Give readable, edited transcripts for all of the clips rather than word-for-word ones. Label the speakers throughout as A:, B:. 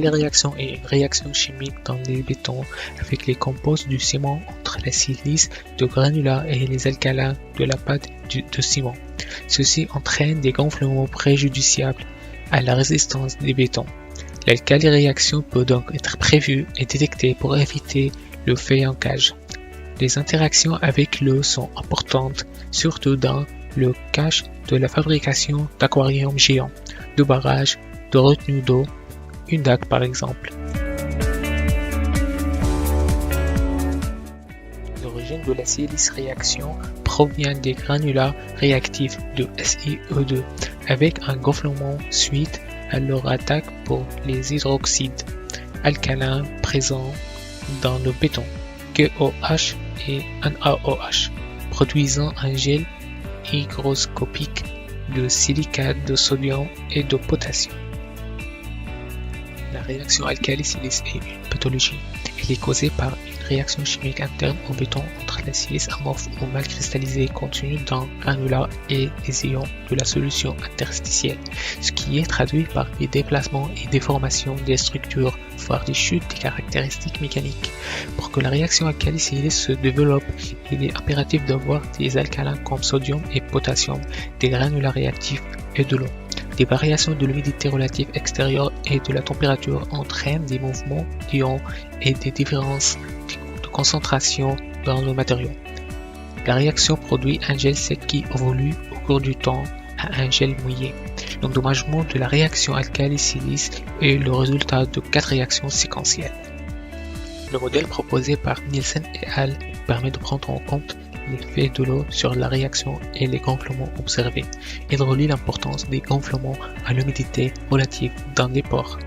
A: caliréaction est une réaction chimique dans les bétons avec les composés du ciment entre la silice de granulats et les alcalins de la pâte de ciment. Ceci entraîne des gonflements préjudiciables à la résistance des bétons. La caliréaction peut donc être prévue et détectée pour éviter le faïencage. Les interactions avec l'eau sont importantes, surtout dans le cas de la fabrication d'aquariums géants, de barrages, de retenues d'eau, une DAC par exemple. L'origine de la silice réaction provient des granulats réactifs de SiE2 avec un gonflement suite à leur attaque pour les hydroxydes alcalins présents dans le béton, KOH et NaOH, produisant un gel hygroscopique de silicate de sodium et de potassium. La réaction alcali-silice est une pathologie. Elle est causée par une réaction chimique interne au béton entre la silice amorphe ou mal cristallisée contenue dans le granulat et les ions de la solution interstitielle, ce qui est traduit par des déplacements et déformations des structures, voire des chutes des caractéristiques mécaniques. Pour que la réaction alcali-silice se développe, il est impératif d'avoir des alcalins comme sodium et potassium, des granulats réactifs et de l'eau. Des variations de l'humidité relative extérieure et de la température entraînent des mouvements d'ions et des différences de concentration dans le matériau. La réaction produit un gel sec qui évolue au cours du temps à un gel mouillé. L'endommagement de la réaction alcali-silice est le résultat de 4 réactions séquentielles. Le modèle proposé par Nielsen et al. Permet de prendre en compte l'effet de l'eau sur la réaction et les gonflements observés. Il relie l'importance des gonflements à l'humidité relative dans les pores.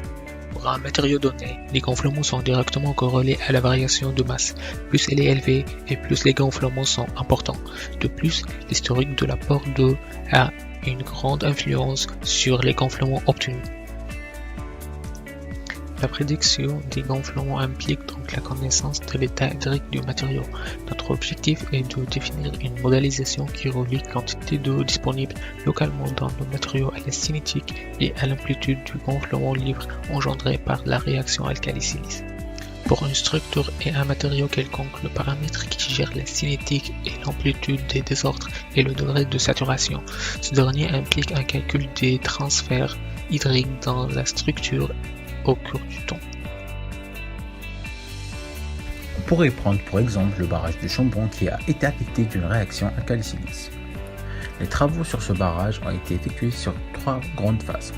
A: Pour un matériau donné, les gonflements sont directement corrélés à la variation de masse. Plus elle est élevée et plus les gonflements sont importants. De plus, l'historique de l'apport d'eau a une grande influence sur les gonflements obtenus. La prédiction des gonflements implique donc la connaissance de l'état hydrique du matériau. Notre objectif est de définir une modélisation qui relie quantité d'eau disponible localement dans le matériau à la cinétique et à l'amplitude du gonflement libre engendré par la réaction alcali-silice. Pour une structure et un matériau quelconque, le paramètre qui gère la cinétique est l'amplitude des désordres et le degré de saturation. Ce dernier implique un calcul des transferts hydriques dans la structure au cours du temps.
B: On pourrait prendre pour exemple le barrage de Chambon qui a été affecté d'une réaction alcali-silice. Les travaux sur ce barrage ont été effectués sur 3 grandes phases.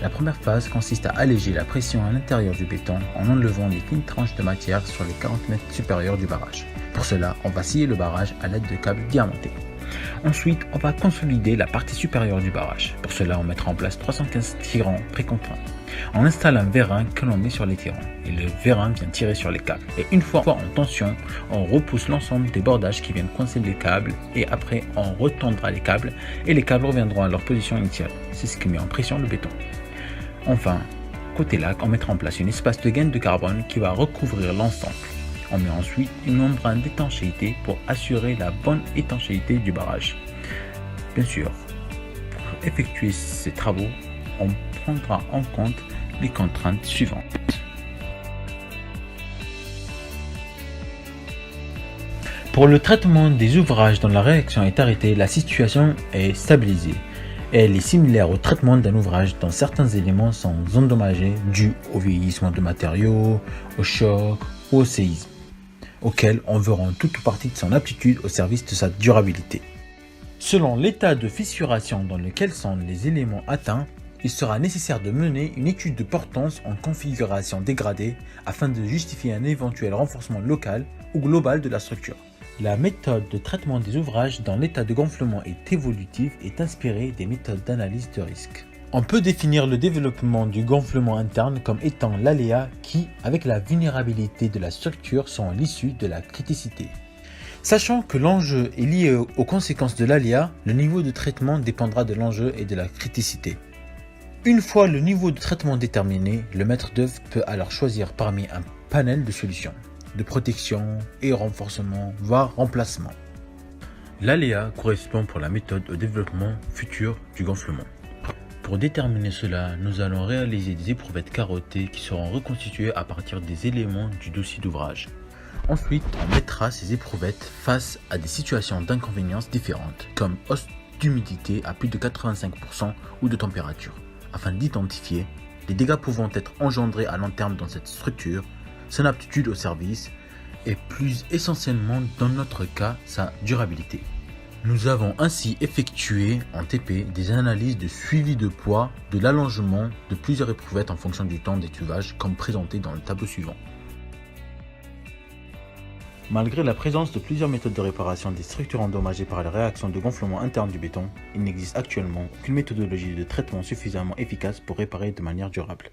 B: La première phase consiste à alléger la pression à l'intérieur du béton en enlevant les fines tranches de matière sur les 40 mètres supérieurs du barrage. Pour cela, on va scier le barrage à l'aide de câbles diamantés. Ensuite, on va consolider la partie supérieure du barrage. Pour cela, on mettra en place 315 tirants précontraints. On installe un vérin que l'on met sur les tirants et le vérin vient tirer sur les câbles. Et une fois en tension, on repousse l'ensemble des bordages qui viennent coincer les câbles et après on retendra les câbles et les câbles reviendront à leur position initiale. C'est ce qui met en pression le béton. Enfin, côté lac, on mettra en place une espace de gaine de carbone qui va recouvrir l'ensemble. On met ensuite une membrane d'étanchéité pour assurer la bonne étanchéité du barrage. Bien sûr, pour effectuer ces travaux, on prendra en compte les contraintes suivantes. Pour le traitement des ouvrages dont la réaction est arrêtée, la situation est stabilisée. Elle est similaire au traitement d'un ouvrage dont certains éléments sont endommagés dus au vieillissement de matériaux, au choc ou au séisme, auquel on veut rendre toute ou partie de son aptitude au service de sa durabilité. Selon l'état de fissuration dans lequel sont les éléments atteints, il sera nécessaire de mener une étude de portance en configuration dégradée afin de justifier un éventuel renforcement local ou global de la structure. La méthode de traitement des ouvrages dans l'état de gonflement est évolutive et est inspirée des méthodes d'analyse de risque. On peut définir le développement du gonflement interne comme étant l'aléa qui, avec la vulnérabilité de la structure, sont l'issue de la criticité. Sachant que l'enjeu est lié aux conséquences de l'aléa, le niveau de traitement dépendra de l'enjeu et de la criticité. Une fois le niveau de traitement déterminé, le maître d'œuvre peut alors choisir parmi un panel de solutions, de protection et renforcement, voire remplacement. L'aléa correspond pour la méthode au développement futur du gonflement. Pour déterminer cela, nous allons réaliser des éprouvettes carottées qui seront reconstituées à partir des éléments du dossier d'ouvrage. Ensuite, on mettra ces éprouvettes face à des situations d'inconvénience différentes, comme hausse d'humidité à plus de 85% ou de température, afin d'identifier les dégâts pouvant être engendrés à long terme dans cette structure, son aptitude au service et plus essentiellement dans notre cas, sa durabilité. Nous avons ainsi effectué en TP des analyses de suivi de poids de l'allongement de plusieurs éprouvettes en fonction du temps d'étuvage comme présenté dans le tableau suivant. Malgré la présence de plusieurs méthodes de réparation des structures endommagées par la réaction de gonflement interne du béton, il n'existe actuellement aucune méthodologie de traitement suffisamment efficace pour réparer de manière durable.